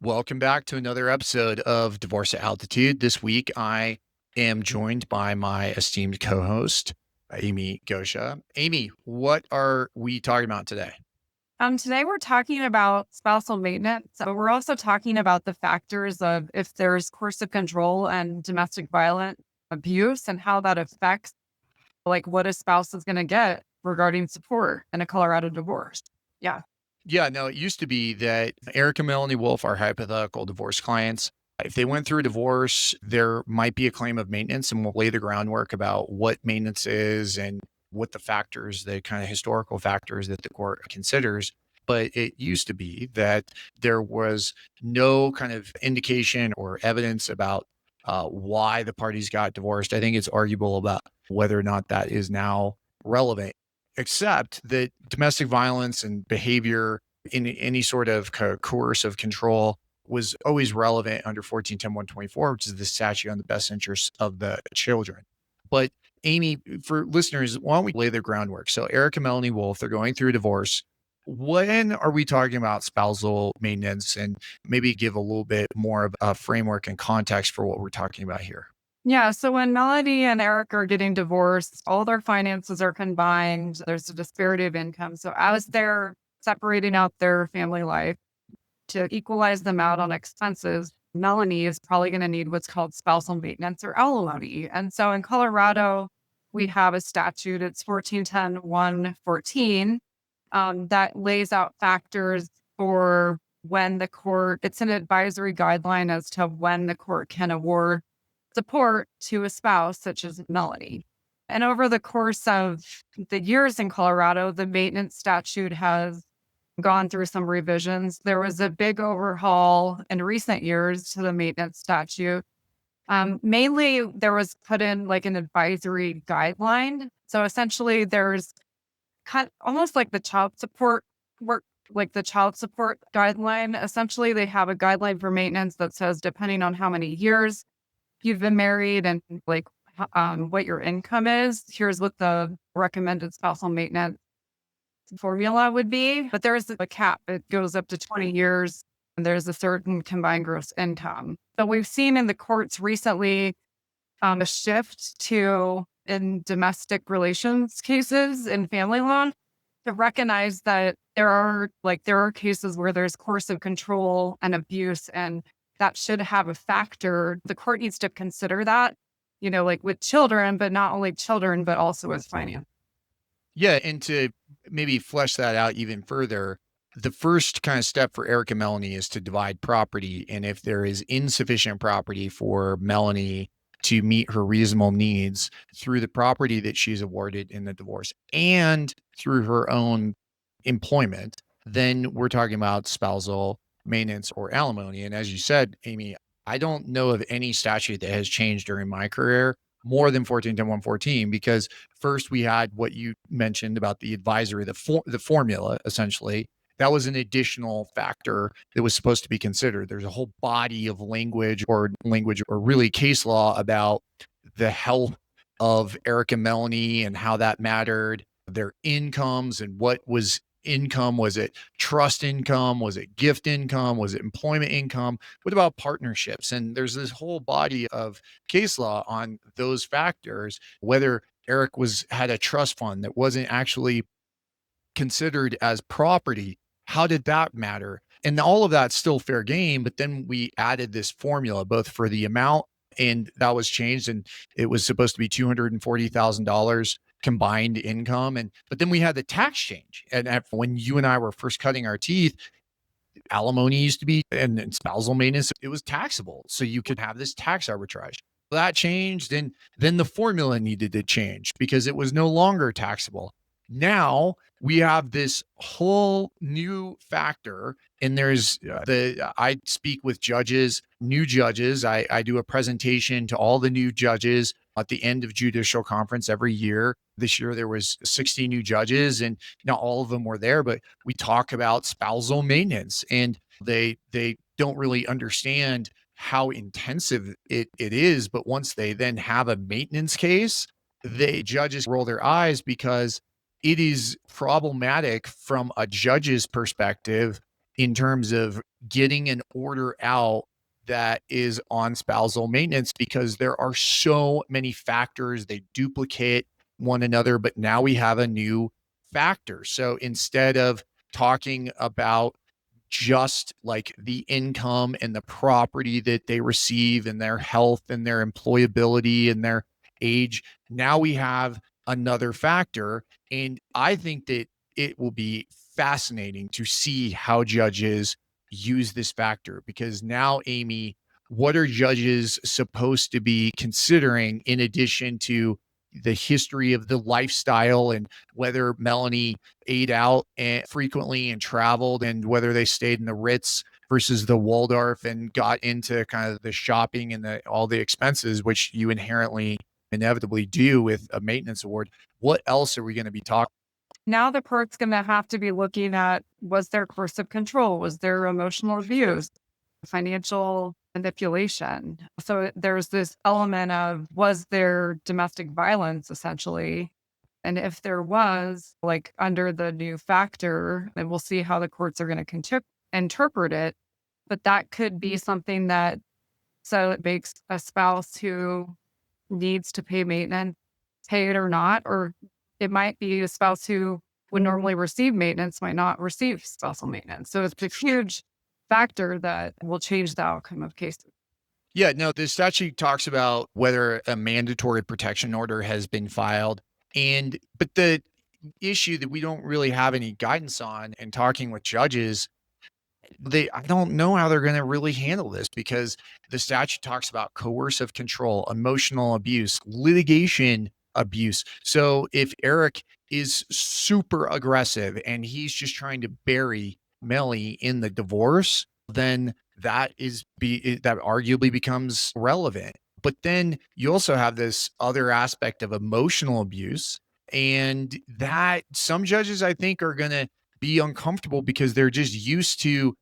Welcome back to another episode of Divorce at Altitude. This week, I am joined by my esteemed co-host, Amy Goscha. Amy, what are we talking about today? Today we're talking about spousal maintenance, but we're also talking about the factors of if there's coercive control and domestic violent abuse and how that affects like what a spouse is going to get regarding support in a Colorado divorce. Yeah. Yeah, no, it used to be that Eric and Melanie Wolf are hypothetical divorce clients. If they went through a divorce, there might be a claim of maintenance, and we'll lay the groundwork about what maintenance is and what the factors, the kind of historical factors that the court considers. But it used to be that there was no kind of indication or evidence about why the parties got divorced. I think it's arguable about whether or not that is now relevant, except that domestic violence and behavior in any sort of coercive control was always relevant under 1410-124, which is the statute on the best interests of the children. But Amy, for listeners, why don't we lay the groundwork? So Eric and Melanie Wolf, they're going through a divorce. When are we talking about spousal maintenance, and maybe give a little bit more of a framework and context for what we're talking about here? Yeah. So when Melody and Eric are getting divorced, all their finances are combined. There's a disparity of income. So as they're separating out their family life to equalize them out on expenses, Melanie is probably going to need what's called spousal maintenance or alimony. And so in Colorado, we have a statute, it's 1410-114, that lays out factors for when the court, it's an advisory guideline as to when the court can award support to a spouse, such as Melanie. And over the course of the years in Colorado, the maintenance statute has gone through some revisions. There was a big overhaul in recent years to the maintenance statute. Mainly, there was put in like an advisory guideline. So essentially, there's kind of almost like the child support work, like the child support guideline. Essentially, they have a guideline for maintenance that says, depending on how many years you've been married and like what your income is, here's what the recommended spousal maintenance formula would be. But there's a cap. It goes up to 20 years and there's a certain combined gross income. So we've seen in the courts recently a shift to in domestic relations cases in family law to recognize that there are cases where there's coercive control and abuse, and that should have a factor. The court needs to consider that, like with children, but not only children, but also with finance. Yeah, and to maybe flesh that out even further, the first kind of step for Eric and Melanie is to divide property. And if there is insufficient property for Melanie to meet her reasonable needs through the property that she's awarded in the divorce and through her own employment, then we're talking about spousal maintenance or alimony. And as you said, Amy, I don't know of any statute that has changed during my career more than 1410-114, because first we had what you mentioned about the advisory, the formula, essentially. That was an additional factor that was supposed to be considered. There's a whole body of language or really case law about the health of Eric and Melanie and how that mattered, their incomes and what was income. Was it trust income? Was it gift income? Was it employment income? What about partnerships? And there's this whole body of case law on those factors, whether Eric had a trust fund that wasn't actually considered as property. How did that matter? And all of that's still fair game. But then we added this formula, both for the amount, and that was changed. And it was supposed to be $240,000 combined income. But then we had the tax change. And when you and I were first cutting our teeth, alimony used to be, and spousal maintenance, it was taxable. So you could have this tax arbitrage. That changed. And then the formula needed to change because it was no longer taxable. Now we have this whole new factor, and there's I speak with judges, new judges. I do a presentation to all the new judges at the end of judicial conference every year. This year there was 60 new judges, and not all of them were there, but we talk about spousal maintenance, and they don't really understand how intensive it is. But once they then have a maintenance case, the judges roll their eyes because it is problematic from a judge's perspective in terms of getting an order out that is on spousal maintenance, because there are so many factors. They duplicate one another, but now we have a new factor. So instead of talking about just like the income and the property that they receive and their health and their employability and their age, now we have another factor. And I think that it will be fascinating to see how judges use this factor, because now, Amy, what are judges supposed to be considering in addition to the history of the lifestyle and whether Melanie ate out and frequently and traveled, and whether they stayed in the Ritz versus the Waldorf and got into kind of the shopping and all the expenses, which you inherently inevitably do with a maintenance award. What else are we going to be talking? Now the court's going to have to be looking at, was there coercive control? Was there emotional abuse? Financial manipulation? So there's this element of, was there domestic violence essentially? And if there was, like under the new factor, and we'll see how the courts are going to interpret it, but that could be something that, so it makes a spouse who needs to pay maintenance pay it or not, or it might be a spouse who would normally receive maintenance might not receive spousal maintenance. So it's a huge factor that will change the outcome of cases. Yeah, no, the statute talks about whether a mandatory protection order has been filed. But the issue that we don't really have any guidance on, and talking with judges, I don't know how they're going to really handle this, because the statute talks about coercive control, emotional abuse, litigation abuse. So if Eric is super aggressive and he's just trying to bury Melly in the divorce, then that arguably becomes relevant. But then you also have this other aspect of emotional abuse, and that some judges, I think, are going to be uncomfortable because they're just used to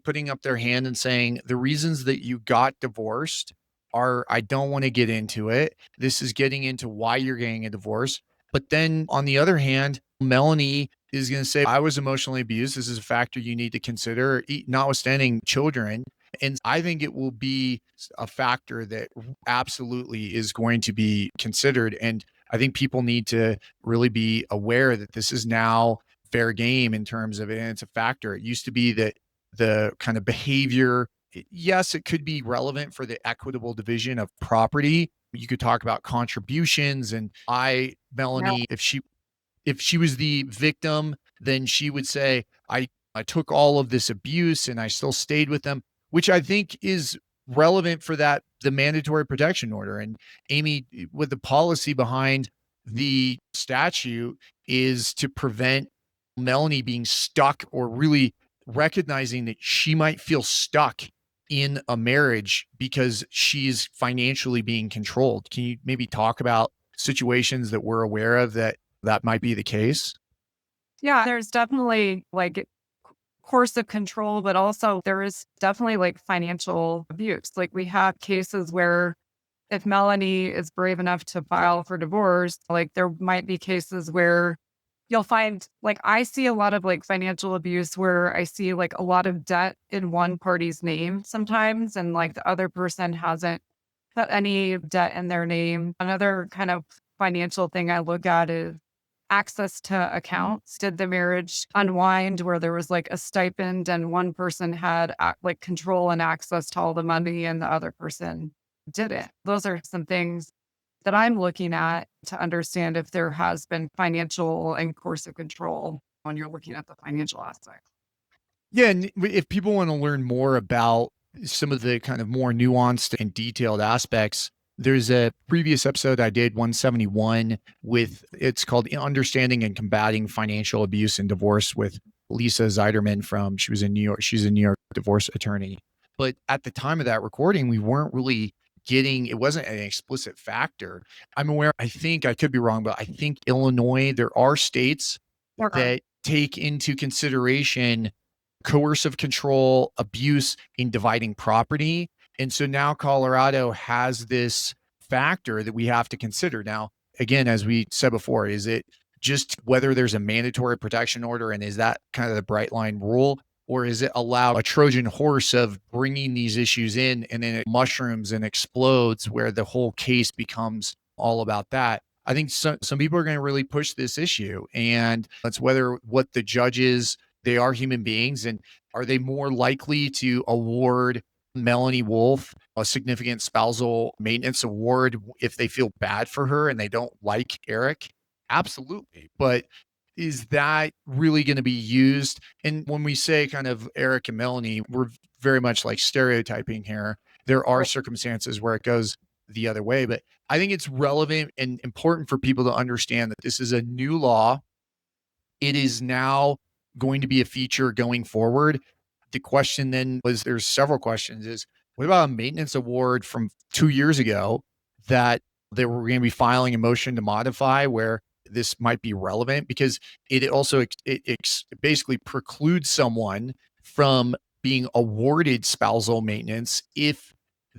putting up their hand and saying, the reasons that you got divorced are, I don't want to get into it. This is getting into why you're getting a divorce. But then on the other hand, Melanie is going to say, I was emotionally abused. This is a factor you need to consider, notwithstanding children. And I think it will be a factor that absolutely is going to be considered. And I think people need to really be aware that this is now fair game in terms of it. And it's a factor. It used to be that the kind of behavior, yes, it could be relevant for the equitable division of property. You could talk about contributions, and Now, Melanie, if she was the victim, then she would say, I took all of this abuse and I still stayed with them, which I think is relevant for the mandatory protection order. And Amy, with the policy behind the statute is to prevent Melanie being stuck, or really recognizing that she might feel stuck in a marriage because she's financially being controlled. Can you maybe talk about situations that we're aware of that might be the case? yeah, there's definitely like coercive control, but also there is definitely like financial abuse. Like we have cases where if Melanie is brave enough to file for divorce, like there might be cases where you'll find, like I see a lot of like financial abuse where I see like a lot of debt in one party's name sometimes, and like the other person hasn't put any debt in their name. Another kind of financial thing I look at is access to accounts. Did the marriage unwind where there was like a stipend and one person had like control and access to all the money and the other person didn't? Those are some things that I'm looking at to understand if there has been financial and coercive control when you're looking at the financial aspect. Yeah, and if people want to learn more about some of the kind of more nuanced and detailed aspects, there's a previous episode I did, 171, it's called Understanding and Combating Financial Abuse and Divorce, with Lisa Zeiderman she was in New York. She's a New York divorce attorney. But at the time of that recording, we weren't really it wasn't an explicit factor. I'm aware, I think I could be wrong, but I think Illinois, there are states Okay. that take into consideration coercive control, abuse in dividing property. And so now Colorado has this factor that we have to consider. Now, again, as we said before, is it just whether there's a mandatory protection order, and is that kind of the bright line rule? Or is it allow a Trojan horse of bringing these issues in and then it mushrooms and explodes where the whole case becomes all about that? I think some people are going to really push this issue, and it's whether what the judges, they are human beings, and are they more likely to award Melanie Wolf a significant spousal maintenance award if they feel bad for her and they don't like Eric? Absolutely. But is that really going to be used? And when we say kind of Eric and Melanie, we're very much like stereotyping here. There are circumstances where it goes the other way, but I think it's relevant and important for people to understand that this is a new law. It is now going to be a feature going forward. The question then was, there's several questions, is what about a maintenance award from 2 years ago that they were going to be filing a motion to modify where this might be relevant? Because it also basically precludes someone from being awarded spousal maintenance if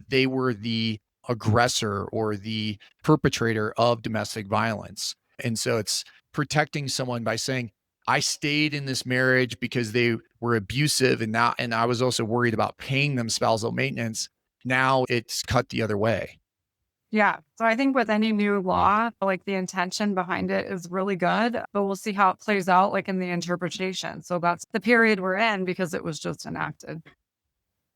they were the aggressor or the perpetrator of domestic violence. And so it's protecting someone by saying, I stayed in this marriage because they were abusive, and I was also worried about paying them spousal maintenance. Now it's cut the other way. Yeah. So I think with any new law, like the intention behind it is really good, but we'll see how it plays out, like in the interpretation. So that's the period we're in because it was just enacted.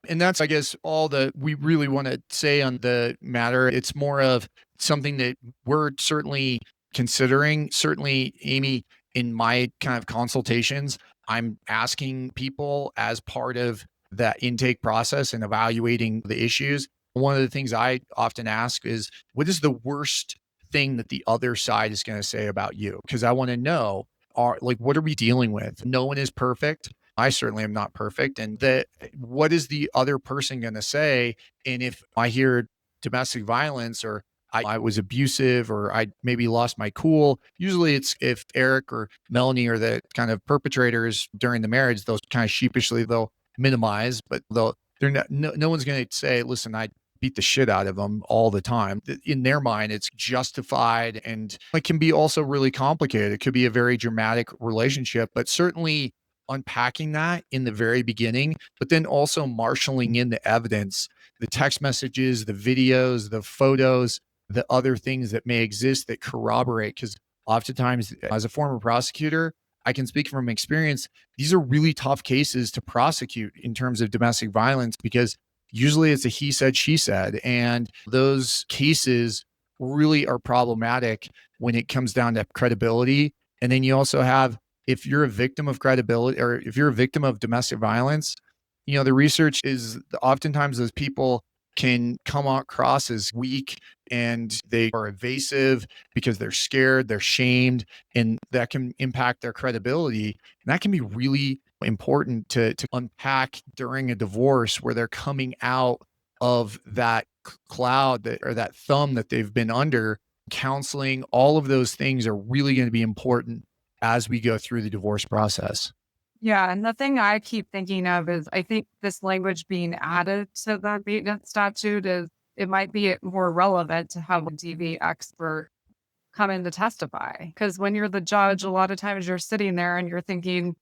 And that's, I guess, all that we really want to say on the matter. It's more of something that we're certainly considering. Certainly, Amy, in my kind of consultations, I'm asking people as part of that intake process and evaluating the issues. One of the things I often ask is, what is the worst thing that the other side is going to say about you? Because I want to know, what are we dealing with? No one is perfect. I certainly am not perfect. And what is the other person going to say? And if I hear domestic violence, or I was abusive, or I maybe lost my cool, usually it's if Eric or Melanie are the kind of perpetrators during the marriage, they'll kind of sheepishly, they'll minimize, but they're not, no one's going to say, listen, I beat the shit out of them all the time. In their mind, it's justified, and it can be also really complicated. It could be a very dramatic relationship, but certainly unpacking that in the very beginning, but then also marshaling in the evidence, the text messages, the videos, the photos, the other things that may exist that corroborate. Because oftentimes, as a former prosecutor, I can speak from experience, these are really tough cases to prosecute in terms of domestic violence, because usually it's a he said, she said. And those cases really are problematic when it comes down to credibility. And then you also have, if you're a victim of credibility, or if you're a victim of domestic violence, the research is oftentimes those people can come across as weak, and they are evasive because they're scared, they're shamed, and that can impact their credibility. And that can be really important to unpack during a divorce, where they're coming out of that cloud or that thumb that they've been under. Counseling, all of those things are really going to be important as we go through the divorce process. Yeah. And the thing I keep thinking of is I think this language being added to the maintenance statute is it might be more relevant to have a DV expert come in to testify. Because when you're the judge, a lot of times you're sitting there and you're thinking,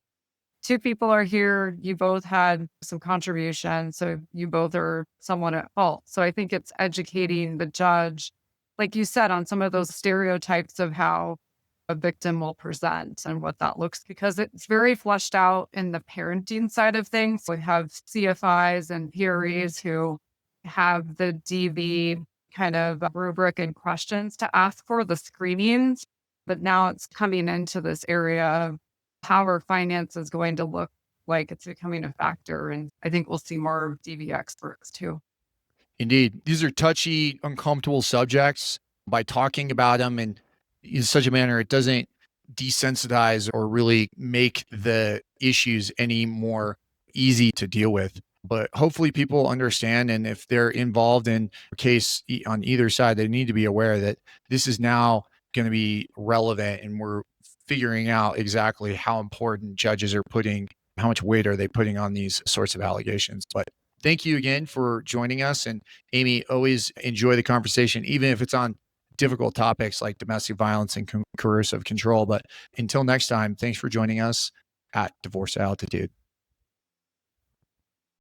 two people are here, you both had some contribution, so you both are somewhat at fault. So I think it's educating the judge, like you said, on some of those stereotypes of how a victim will present and what that looks, because it's very fleshed out in the parenting side of things. We have CFIs and PREs who have the DV kind of rubric and questions to ask for the screenings, but now it's coming into this area of how our finance is going to look like it's becoming a factor. And I think we'll see more DV experts too. Indeed. These are touchy, uncomfortable subjects. By talking about them in such a manner, it doesn't desensitize or really make the issues any more easy to deal with. But hopefully people understand. And if they're involved in a case on either side, they need to be aware that this is now going to be relevant, and we're figuring out exactly how important judges are putting, how much weight are they putting on these sorts of allegations. But thank you again for joining us. And Amy, always enjoy the conversation, even if it's on difficult topics like domestic violence and coercive control. But until next time, thanks for joining us at Divorce Altitude.